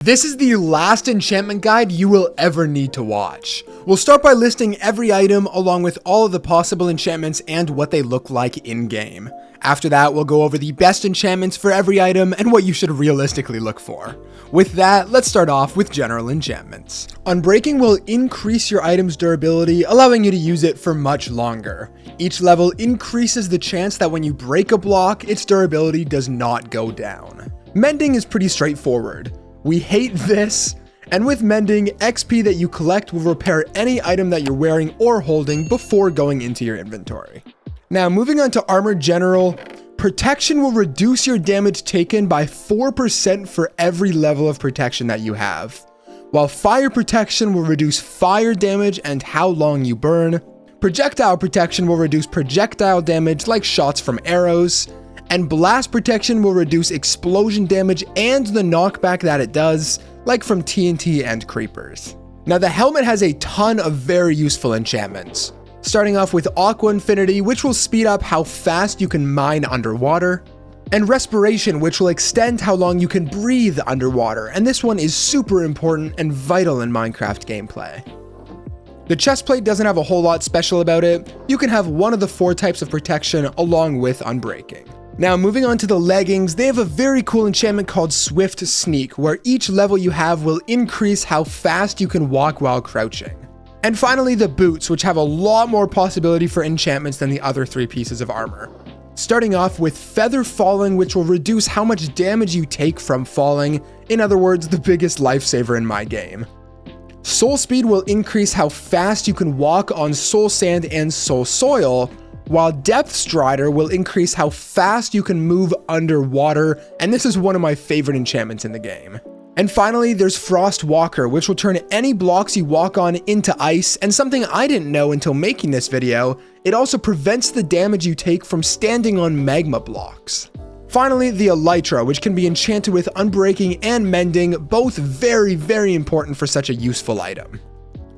This is the last enchantment guide you will ever need to watch. We'll start by listing every item along with all of the possible enchantments and what they look like in-game. After that, we'll go over the best enchantments for every item and what you should realistically look for. With that, let's start off with general enchantments. Unbreaking will increase your item's durability, allowing you to use it for much longer. Each level increases the chance that when you break a block, its durability does not go down. Mending is pretty straightforward. We hate this, and with mending, XP that you collect will repair any item that you're wearing or holding before going into your inventory. Now, moving on to armor general, protection will reduce your damage taken by 4% for every level of protection that you have, while fire protection will reduce fire damage and how long you burn. Projectile protection will reduce projectile damage like shots from arrows, and blast protection will reduce explosion damage and the knockback that it does, like from TNT and creepers. Now, the helmet has a ton of very useful enchantments, starting off with Aqua Infinity, which will speed up how fast you can mine underwater, and Respiration, which will extend how long you can breathe underwater, and this one is super important and vital in Minecraft gameplay. The chestplate doesn't have a whole lot special about it. You can have one of the 4 types of protection along with Unbreaking. Now, moving on to the leggings, they have a very cool enchantment called Swift Sneak, where each level you have will increase how fast you can walk while crouching. And finally, the boots, which have a lot more possibility for enchantments than the other 3 pieces of armor. Starting off with Feather Falling, which will reduce how much damage you take from falling. In other words, the biggest lifesaver in my game. Soul Speed will increase how fast you can walk on soul sand and soul soil, while Depth Strider will increase how fast you can move underwater, and this is one of my favorite enchantments in the game. And finally, there's Frost Walker, which will turn any blocks you walk on into ice, and something I didn't know until making this video, it also prevents the damage you take from standing on magma blocks. Finally, the Elytra, which can be enchanted with Unbreaking and Mending, both very, very important for such a useful item.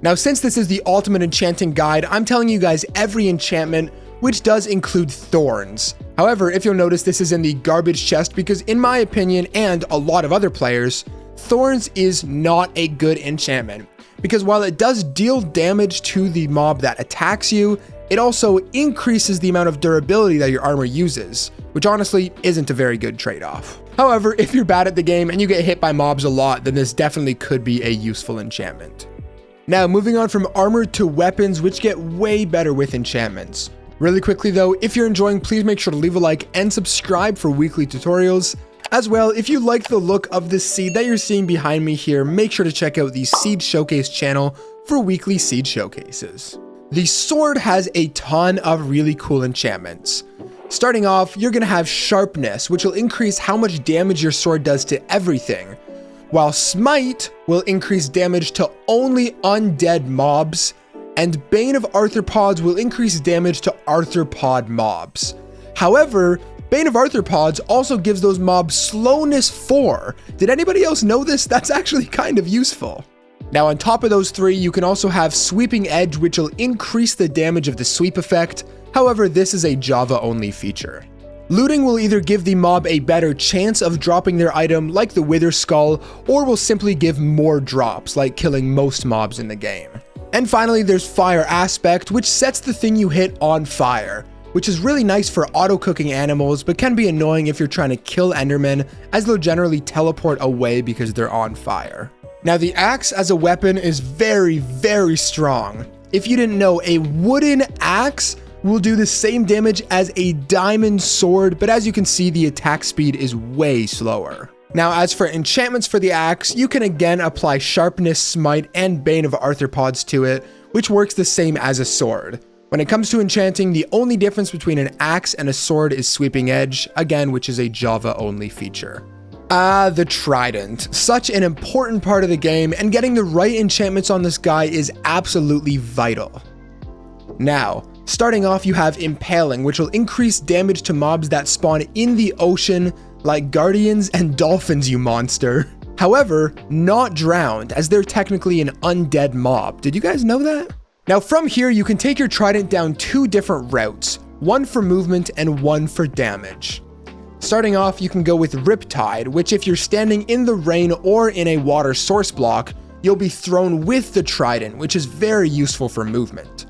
Now, since this is the ultimate enchanting guide, I'm telling you guys every enchantment, which does include Thorns. However, if you'll notice, this is in the garbage chest because in my opinion, and a lot of other players, Thorns is not a good enchantment, because while it does deal damage to the mob that attacks you, it also increases the amount of durability that your armor uses, which honestly isn't a very good trade-off. However, if you're bad at the game and you get hit by mobs a lot, then this definitely could be a useful enchantment. Now, moving on from armor to weapons, which get way better with enchantments. Really quickly though, if you're enjoying, please make sure to leave a like and subscribe for weekly tutorials. As well, if you like the look of the seed that you're seeing behind me here, make sure to check out the Seed Showcase channel for weekly seed showcases. The sword has a ton of really cool enchantments. Starting off, you're gonna have Sharpness, which will increase how much damage your sword does to everything, while Smite will increase damage to only undead mobs, and Bane of Arthropods will increase damage to arthropod mobs. However, Bane of Arthropods also gives those mobs slowness 4. Did anybody else know this? That's actually kind of useful. Now, on top of those 3, you can also have Sweeping Edge, which will increase the damage of the sweep effect. However, this is a Java only feature. Looting will either give the mob a better chance of dropping their item like the Wither Skull, or will simply give more drops like killing most mobs in the game. And finally, there's Fire Aspect, which sets the thing you hit on fire, which is really nice for auto-cooking animals, but can be annoying if you're trying to kill Endermen, as they'll generally teleport away because they're on fire. Now, the axe as a weapon is very, very strong. If you didn't know, a wooden axe will do the same damage as a diamond sword, but as you can see, the attack speed is way slower. Now, as for enchantments for the axe, you can again apply Sharpness, Smite, and Bane of Arthropods to it, which works the same as a sword. When it comes to enchanting, the only difference between an axe and a sword is Sweeping Edge, again, which is a Java-only feature. The Trident. Such an important part of the game, and getting the right enchantments on this guy is absolutely vital. Now, starting off, you have Impaling, which will increase damage to mobs that spawn in the ocean, like Guardians and Dolphins, you monster. However, not Drowned, as they're technically an undead mob. Did you guys know that? Now, from here, you can take your Trident down 2 different routes, one for movement and one for damage. Starting off, you can go with Riptide, which if you're standing in the rain or in a water source block, you'll be thrown with the trident, which is very useful for movement.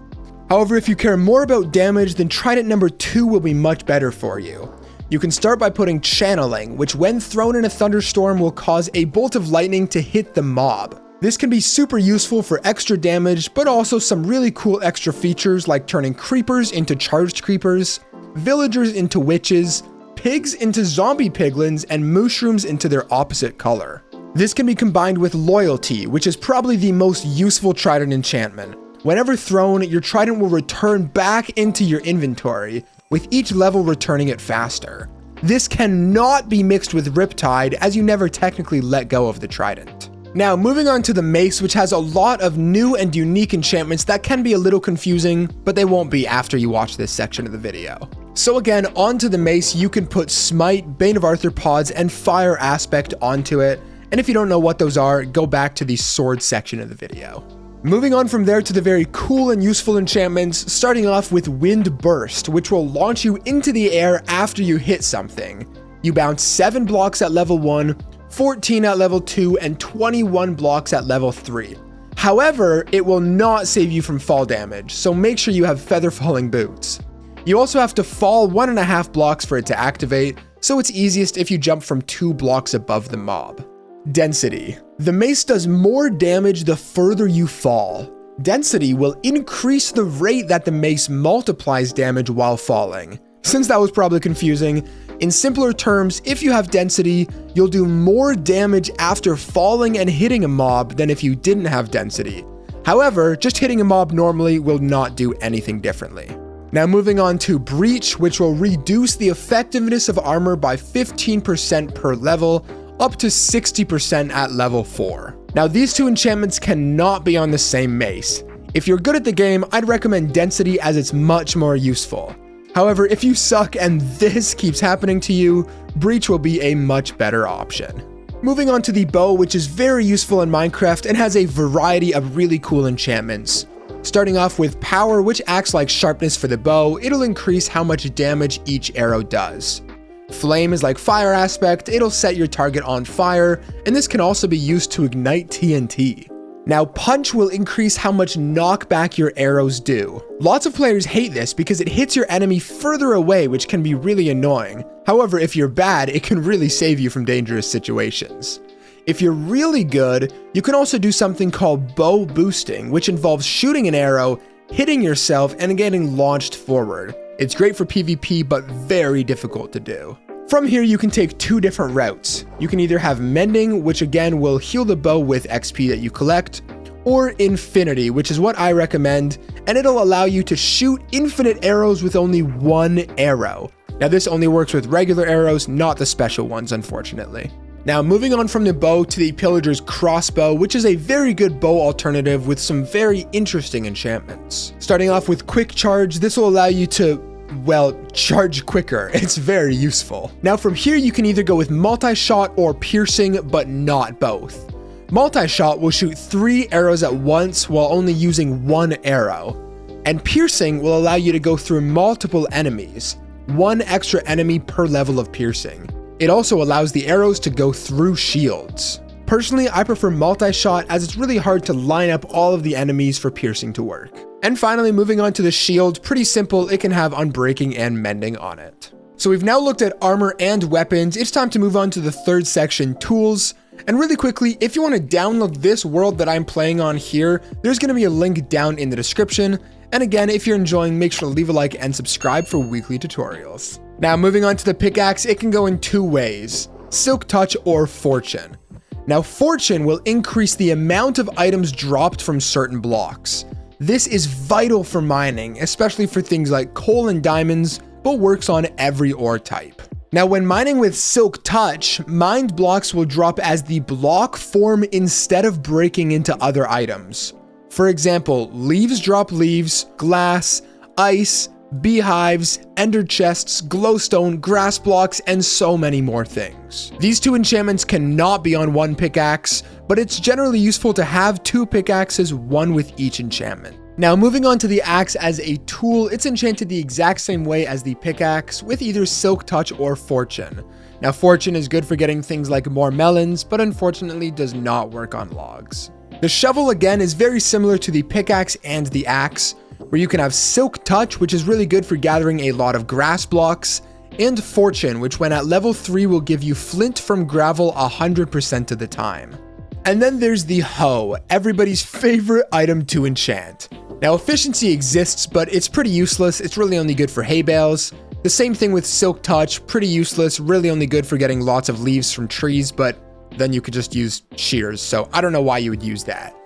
However, if you care more about damage, then trident number 2 will be much better for you. You can start by putting Channeling, which when thrown in a thunderstorm will cause a bolt of lightning to hit the mob. This can be super useful for extra damage, but also some really cool extra features like turning creepers into charged creepers, villagers into witches, pigs into zombie piglins, and mushrooms into their opposite color. This can be combined with Loyalty, which is probably the most useful trident enchantment. Whenever thrown, your trident will return back into your inventory, with each level returning it faster. This cannot be mixed with Riptide, as you never technically let go of the trident. Now, moving on to the mace, which has a lot of new and unique enchantments that can be a little confusing, but they won't be after you watch this section of the video. So again, onto the mace, you can put Smite, Bane of Arthropods, and Fire Aspect onto it, and if you don't know what those are, go back to the sword section of the video. Moving on from there to the very cool and useful enchantments, starting off with Wind Burst, which will launch you into the air after you hit something. You bounce 7 blocks at level 1, 14 at level 2, and 21 blocks at level 3. However, it will not save you from fall damage, so make sure you have feather falling boots. You also have to fall 1.5 blocks for it to activate, so it's easiest if you jump from 2 blocks above the mob. Density. The mace does more damage the further you fall. Density will increase the rate that the mace multiplies damage while falling. Since that was probably confusing, in simpler terms, if you have density, you'll do more damage after falling and hitting a mob than if you didn't have density. However, just hitting a mob normally will not do anything differently. Now moving on to Breach, which will reduce the effectiveness of armor by 15% per level, up to 60% at level 4. Now these two enchantments cannot be on the same mace. If you're good at the game, I'd recommend Density as it's much more useful. However, if you suck and this keeps happening to you, Breach will be a much better option. Moving on to the bow, which is very useful in Minecraft and has a variety of really cool enchantments. Starting off with Power, which acts like sharpness for the bow, it'll increase how much damage each arrow does. Flame is like Fire Aspect, it'll set your target on fire, and this can also be used to ignite TNT. Now Punch will increase how much knockback your arrows do. Lots of players hate this because it hits your enemy further away, which can be really annoying. However, if you're bad, it can really save you from dangerous situations. If you're really good, you can also do something called Bow Boosting, which involves shooting an arrow, hitting yourself, and getting launched forward. It's great for PvP, but very difficult to do. From here, you can take 2 different routes. You can either have Mending, which again will heal the bow with XP that you collect, or Infinity, which is what I recommend, and it'll allow you to shoot infinite arrows with only 1 arrow. Now this only works with regular arrows, not the special ones, unfortunately. Now moving on from the bow to the Pillager's Crossbow, which is a very good bow alternative with some very interesting enchantments. Starting off with Quick Charge, this will allow you to, well, charge quicker. It's very useful. Now from here you can either go with Multi-Shot or Piercing, but not both. Multi-Shot will shoot 3 arrows at once while only using 1 arrow. And Piercing will allow you to go through multiple enemies, 1 extra enemy per level of Piercing. It also allows the arrows to go through shields. Personally, I prefer Multi-Shot as it's really hard to line up all of the enemies for Piercing to work. And finally, moving on to the shield, pretty simple, it can have Unbreaking and Mending on it. So we've now looked at armor and weapons, it's time to move on to the third section, Tools. And really quickly, if you want to download this world that I'm playing on here, there's going to be a link down in the description. And again, if you're enjoying, make sure to leave a like and subscribe for weekly tutorials. Now moving on to the pickaxe, it can go in 2 ways, Silk Touch or Fortune. Now Fortune will increase the amount of items dropped from certain blocks. This is vital for mining, especially for things like coal and diamonds, but works on every ore type. Now when mining with Silk Touch, mined blocks will drop as the block form instead of breaking into other items. For example, leaves drop leaves, glass, ice, beehives, ender chests, glowstone, grass blocks, and so many more things. These 2 enchantments cannot be on 1 pickaxe, but it's generally useful to have 2 pickaxes, 1 with each enchantment. Now moving on to the axe as a tool, it's enchanted the exact same way as the pickaxe with either Silk Touch or Fortune. Now Fortune is good for getting things like more melons, but unfortunately does not work on logs. The shovel again is very similar to the pickaxe and the axe, where you can have Silk Touch, which is really good for gathering a lot of grass blocks, and Fortune, which when at level 3 will give you flint from gravel 100% of the time. And then there's the hoe, everybody's favorite item to enchant. Now efficiency exists, but it's pretty useless. It's really only good for hay bales. The same thing with Silk Touch, pretty useless, really only good for getting lots of leaves from trees, but then you could just use shears, so I don't know why you would use that.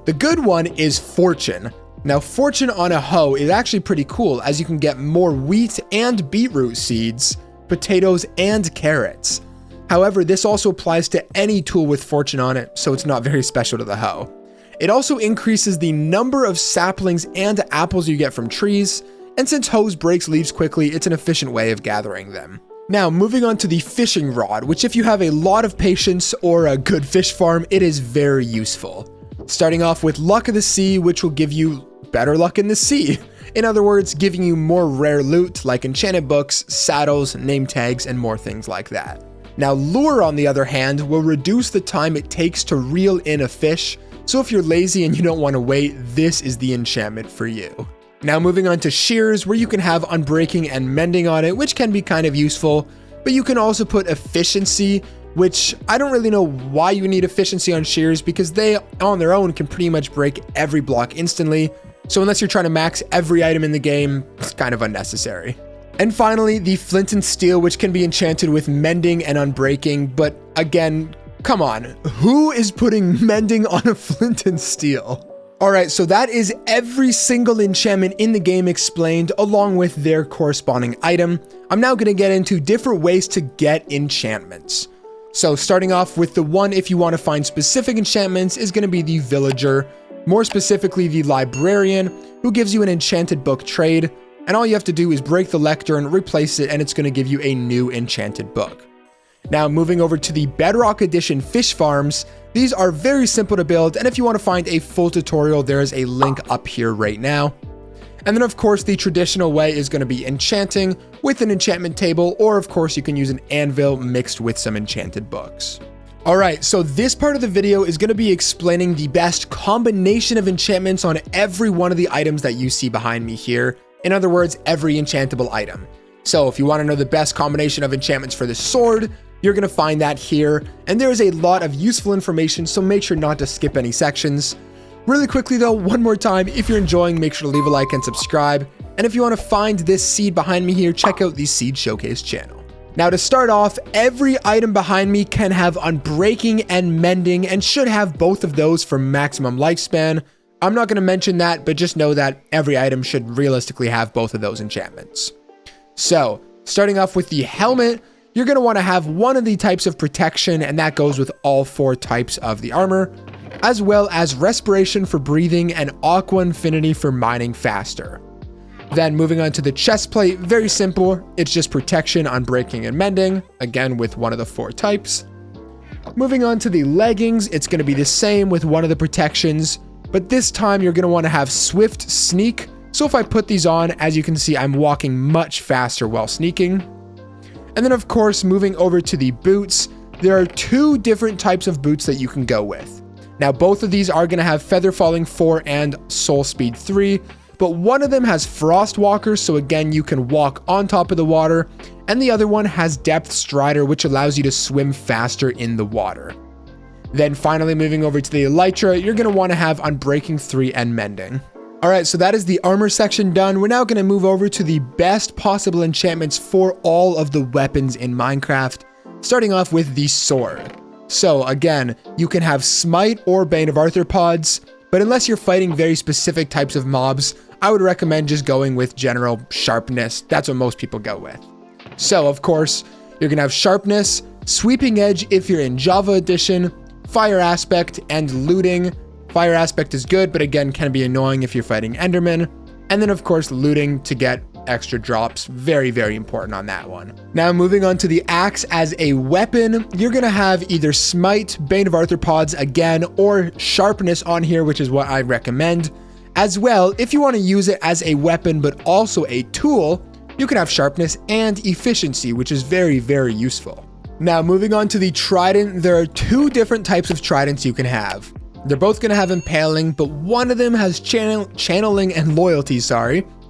The good one is Fortune. Now Fortune on a hoe is actually pretty cool, as you can get more wheat and beetroot seeds, potatoes and carrots. However, this also applies to any tool with Fortune on it, so it's not very special to the hoe. It also increases the number of saplings and apples you get from trees, and since hoes breaks leaves quickly, it's an efficient way of gathering them. Now, moving on to the fishing rod, which if you have a lot of patience or a good fish farm, it is very useful. Starting off with Luck of the Sea, which will give you better luck in the sea. In other words, giving you more rare loot like enchanted books, saddles, name tags, and more things like that. Now, Lure, on the other hand, will reduce the time it takes to reel in a fish, so if you're lazy and you don't want to wait, this is the enchantment for you. Now moving on to Shears, where you can have Unbreaking and Mending on it, which can be kind of useful, but you can also put Efficiency, which I don't really know why you need Efficiency on Shears, because they, on their own, can pretty much break every block instantly, so unless you're trying to max every item in the game, it's kind of unnecessary. And finally, the Flint and Steel, which can be enchanted with Mending and Unbreaking, but again, come on, who is putting Mending on a Flint and Steel? Alright, so that is every single enchantment in the game explained, along with their corresponding item. I'm now going to get into different ways to get enchantments. So starting off with the one, if you want to find specific enchantments, is going to be the Villager, more specifically the Librarian, who gives you an enchanted book trade, and all you have to do is break the lectern, replace it, and it's going to give you a new enchanted book. Now moving over to the Bedrock Edition fish farms, these are very simple to build, and if you want to find a full tutorial, there is a link up here right now. And then of course the traditional way is going to be enchanting with an enchantment table, or of course you can use an anvil mixed with some enchanted books. Alright, so this part of the video is going to be explaining the best combination of enchantments on every one of the items that you see behind me here. In other words, every enchantable item. So if you want to know the best combination of enchantments for this sword, you're going to find that here, and there is a lot of useful information, so make sure not to skip any sections. Really quickly though, one more time, if you're enjoying, make sure to leave a like and subscribe, and if you want to find this seed behind me here, check out the Seed Showcase channel. Now to start off, every item behind me can have Unbreaking and Mending, and should have both of those for maximum lifespan. I'm not going to mention that, but just know that every item should realistically have both of those enchantments. So, starting off with the helmet, you're going to want to have one of the types of protection, and that goes with all 4 types of the armor, as well as respiration for breathing and aqua infinity for mining faster. Then moving on to the chest plate, very simple, it's just protection, Unbreaking, and Mending, again with one of the 4 types. Moving on to the leggings, it's going to be the same with one of the protections, but this time you're going to want to have Swift Sneak. So if I put these on, as you can see, I'm walking much faster while sneaking. And then of course, moving over to the boots, there are 2 different types of boots that you can go with. Now both of these are going to have Feather Falling 4 and Soul Speed 3, but one of them has Frost Walker, so again you can walk on top of the water, and the other one has Depth Strider, which allows you to swim faster in the water. Then finally moving over to the Elytra, you're going to want to have Unbreaking 3 and Mending. Alright, so that is the armor section done. We're now going to move over to the best possible enchantments for all of the weapons in Minecraft, starting off with the sword. So again, you can have Smite or Bane of Arthropods, but unless you're fighting very specific types of mobs, I would recommend just going with general sharpness. That's what most people go with. So of course, you're going to have Sharpness, Sweeping Edge if you're in Java Edition, Fire Aspect, and Looting. Fire Aspect is good, but again, can be annoying if you're fighting Enderman. And then of course, Looting to get extra drops. Very, very important on that one. Now moving on to the axe as a weapon, you're going to have either Smite, Bane of Arthropods again, or Sharpness on here, which is what I recommend. As well, if you want to use it as a weapon but also a tool, you can have sharpness and efficiency, which is very, very useful. Now, moving on to the trident, there are two different types of tridents you can have. They're both going to have impaling, but one of them has channeling and loyalty,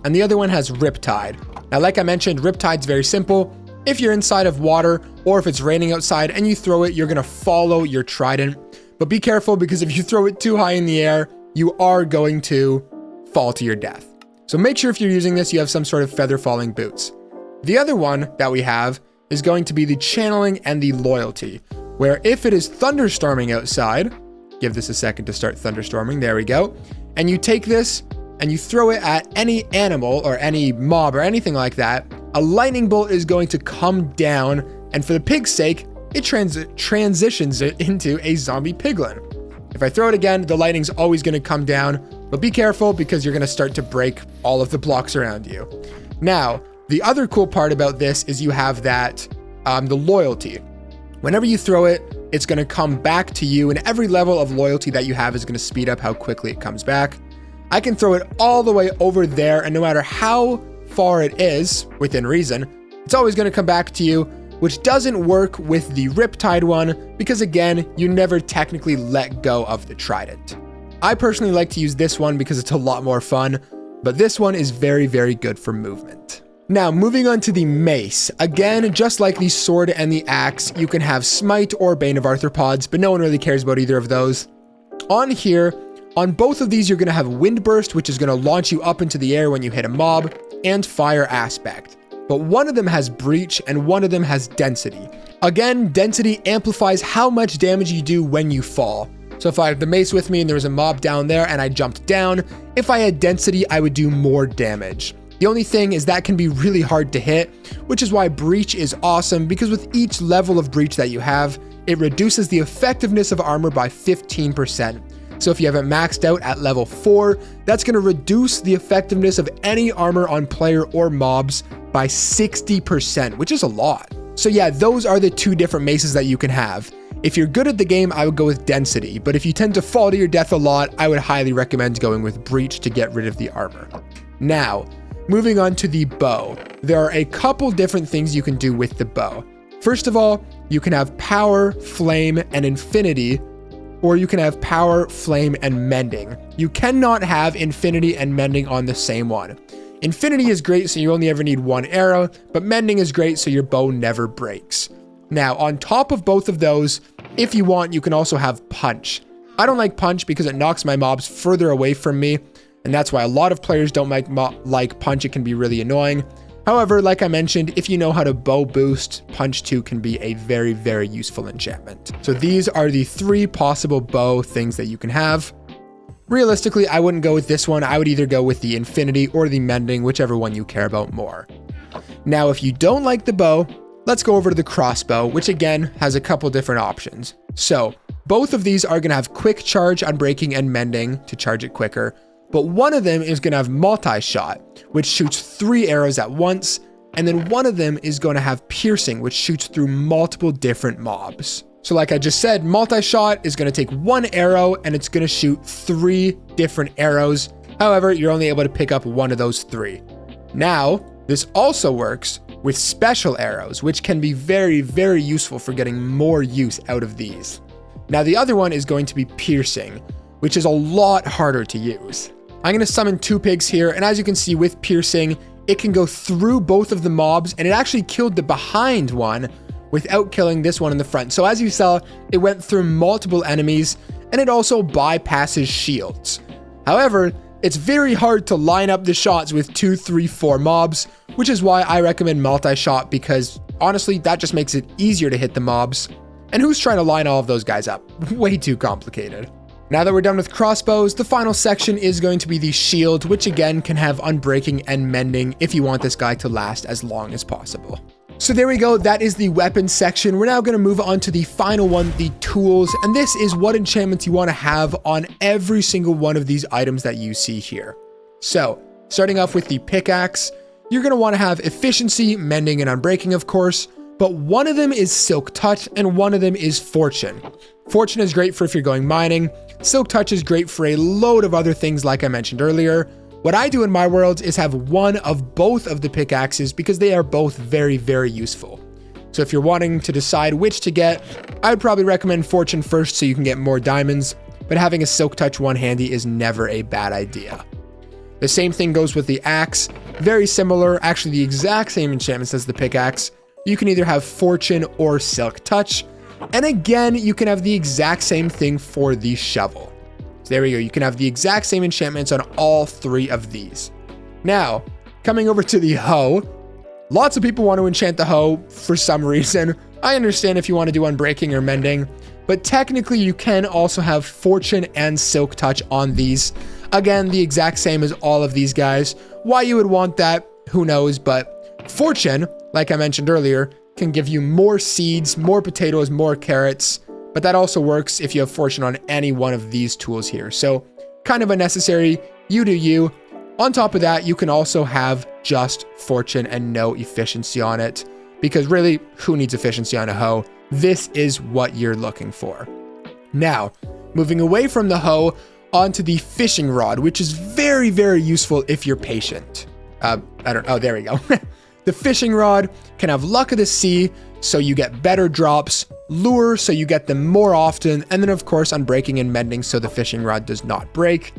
and the other one has riptide. Now, like I mentioned, riptide's very simple. If you're inside of water or if it's raining outside and you throw it, you're going to follow your trident. But be careful, because if you throw it too high in the air, you are going to fall to your death. So make sure if you're using this, you have some sort of feather falling boots. The other one that we have is going to be the channeling and the loyalty, where if it is thunderstorming outside, give this a second to start thunderstorming, there we go, and you take this and you throw it at any animal or any mob or anything like that, a lightning bolt is going to come down, and for the pig's sake, it transitions it into a zombie piglin. If I throw it again, the lightning's always going to come down, but be careful because you're going to start to break all of the blocks around you. Now, the other cool part about this is you have that, the loyalty. Whenever you throw it, it's going to come back to you, and every level of loyalty that you have is going to speed up how quickly it comes back. I can throw it all the way over there, and no matter how far it is, within reason, it's always going to come back to you, which doesn't work with the riptide one, because again, you never technically let go of the trident. I personally like to use this one because it's a lot more fun, but this one is very, very good for movement. Now, moving on to the mace. Again, just like the sword and the axe, you can have smite or bane of arthropods, but no one really cares about either of those. On here, on both of these, you're going to have wind burst, which is going to launch you up into the air when you hit a mob, and fire aspect. But one of them has breach and one of them has density. Again, density amplifies how much damage you do when you fall. So if I had the mace with me and there was a mob down there and I jumped down, if I had density, I would do more damage. The only thing is that can be really hard to hit, which is why breach is awesome, because with each level of breach that you have, it reduces the effectiveness of armor by 15%. So if you have it maxed out at level 4, that's going to reduce the effectiveness of any armor on player or mobs by 60%, which is a lot. So yeah, those are the two different maces that you can have. If you're good at the game, I would go with density, but if you tend to fall to your death a lot, I would highly recommend going with breach to get rid of the armor. Now, moving on to the bow. There are a couple different things you can do with the bow. First of all, you can have power, flame, and infinity, or you can have power, flame, and mending. You cannot have infinity and mending on the same one. Infinity is great, so you only ever need one arrow, but mending is great, so your bow never breaks. Now, on top of both of those, if you want, you can also have punch. I don't like punch because it knocks my mobs further away from me, and that's why a lot of players don't like punch. It can be really annoying. However, like I mentioned, if you know how to bow boost, punch 2 can be a very, very useful enchantment. So these are the 3 possible bow things that you can have. Realistically, I wouldn't go with this one. I would either go with the infinity or the mending, whichever one you care about more. Now, if you don't like the bow, let's go over to the crossbow, which again has a couple different options. So both of these are going to have quick charge on breaking and mending to charge it quicker, but one of them is going to have multi-shot, which shoots 3 arrows at once, and then one of them is going to have piercing, which shoots through multiple different mobs. So like I just said, multi-shot is going to take 1 arrow and it's going to shoot 3 different arrows. However, you're only able to pick up one of those 3. Now, this also works with special arrows, which can be very, very useful for getting more use out of these. Now, the other one is going to be piercing, which is a lot harder to use. I'm going to summon 2 pigs here, and as you can see with piercing, it can go through both of the mobs, and it actually killed the behind one without killing this one in the front. So as you saw, it went through multiple enemies, and it also bypasses shields. However, it's very hard to line up the shots with 2, 3, 4 mobs, which is why I recommend multi-shot, because honestly, that just makes it easier to hit the mobs. And who's trying to line all of those guys up? Way too complicated. Now that we're done with crossbows, the final section is going to be the shield, which again can have unbreaking and mending if you want this guy to last as long as possible. So there we go, that is the weapons section. We're now going to move on to the final one, the tools, and this is what enchantments you want to have on every single one of these items that you see here. So, starting off with the pickaxe, you're going to want to have efficiency, mending, and unbreaking, of course, but one of them is silk touch and one of them is fortune. Fortune is great for if you're going mining. Silk Touch is great for a load of other things like I mentioned earlier. What I do in my worlds is have one of both of the pickaxes because they are both very, very useful. So if you're wanting to decide which to get, I would probably recommend Fortune first so you can get more diamonds, but having a Silk Touch one handy is never a bad idea. The same thing goes with the axe. Very similar, actually the exact same enchantments as the pickaxe. You can either have Fortune or Silk Touch. And again, you can have the exact same thing for the shovel. So there we go. You can have the exact same enchantments on all three of these. Now, coming over to the hoe. Lots of people want to enchant the hoe for some reason. I understand if you want to do unbreaking or mending, but technically you can also have Fortune and Silk Touch on these. Again, the exact same as all of these guys. Why you would want that, who knows, but Fortune, like I mentioned earlier, can give you more seeds, more potatoes, more carrots, but that also works if you have Fortune on any one of these tools here. So kind of unnecessary, you do you. On top of that, you can also have just Fortune and no efficiency on it, because really, who needs efficiency on a hoe? This is what you're looking for. Now, moving away from the hoe onto the fishing rod, which is very, very useful if you're patient. There we go. The fishing rod can have luck of the sea, so you get better drops, lure, so you get them more often, and then of course unbreaking and mending, so the fishing rod does not break.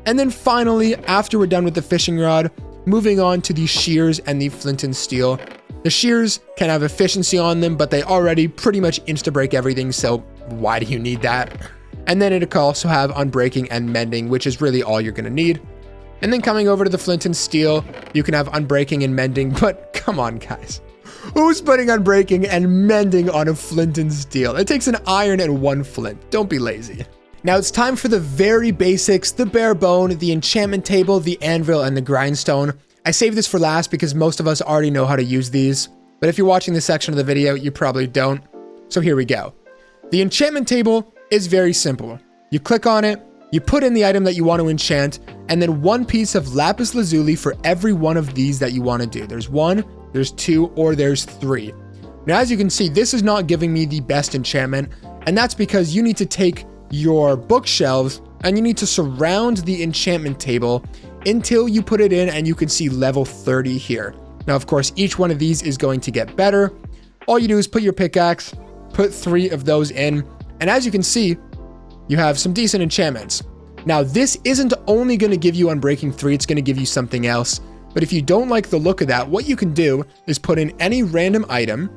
And then finally, after we're done with the fishing rod, moving on to the shears and the flint and steel. The shears can have efficiency on them, but they already pretty much insta-break everything, so why do you need that? And then it can also have unbreaking and mending, which is really all you're going to need. And then coming over to the flint and steel, you can have unbreaking and mending, but come on, guys. Who's putting unbreaking and mending on a flint and steel? It takes an iron and one flint. Don't be lazy. Now it's time for the very basics, the bare bone, the enchantment table, the anvil, and the grindstone. I saved this for last because most of us already know how to use these, but if you're watching this section of the video, you probably don't. So here we go. The enchantment table is very simple. You click on it, you put in the item that you want to enchant, and then one piece of lapis lazuli for every one of these that you want to do. There's 1, there's 2, or there's 3. Now, as you can see, this is not giving me the best enchantment, and that's because you need to take your bookshelves and you need to surround the enchantment table until you put it in, and you can see level 30 here. Now, of course, each one of these is going to get better. All you do is put your pickaxe, put 3 of those in, and as you can see, you have some decent enchantments. Now, this isn't only going to give you Unbreaking 3, it's going to give you something else. But if you don't like the look of that, what you can do is put in any random item,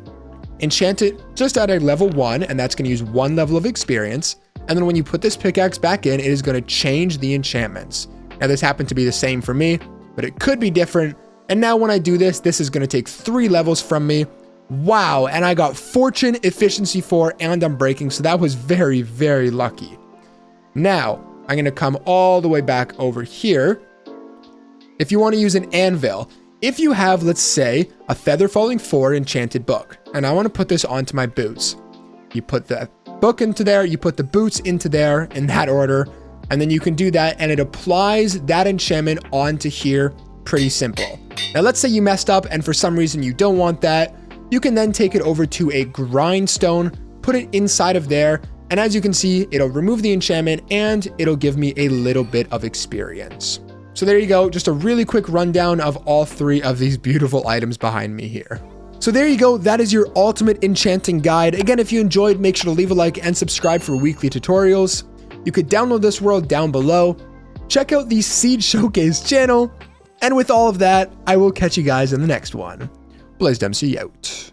enchant it just at a level 1, and that's going to use 1 level of experience. And then when you put this pickaxe back in, it is going to change the enchantments. Now, this happened to be the same for me, but it could be different. And now when I do this, this is going to take 3 levels from me. Wow, and I got Fortune, Efficiency 4, and Unbreaking, so that was very, very lucky. Now, I'm going to come all the way back over here. If you want to use an anvil, if you have, let's say, a Feather Falling 4 enchanted book, and I want to put this onto my boots. You put the book into there, you put the boots into there in that order, and then you can do that, and it applies that enchantment onto here. Pretty simple. Now, let's say you messed up, and for some reason you don't want that. You can then take it over to a grindstone, put it inside of there, and as you can see, it'll remove the enchantment and it'll give me a little bit of experience. So there you go, just a really quick rundown of all 3 of these beautiful items behind me here. So there you go, that is your ultimate enchanting guide. Again, if you enjoyed, make sure to leave a like and subscribe for weekly tutorials. You could download this world down below. Check out the Seed Showcase channel. And with all of that, I will catch you guys in the next one. BlazedMC out.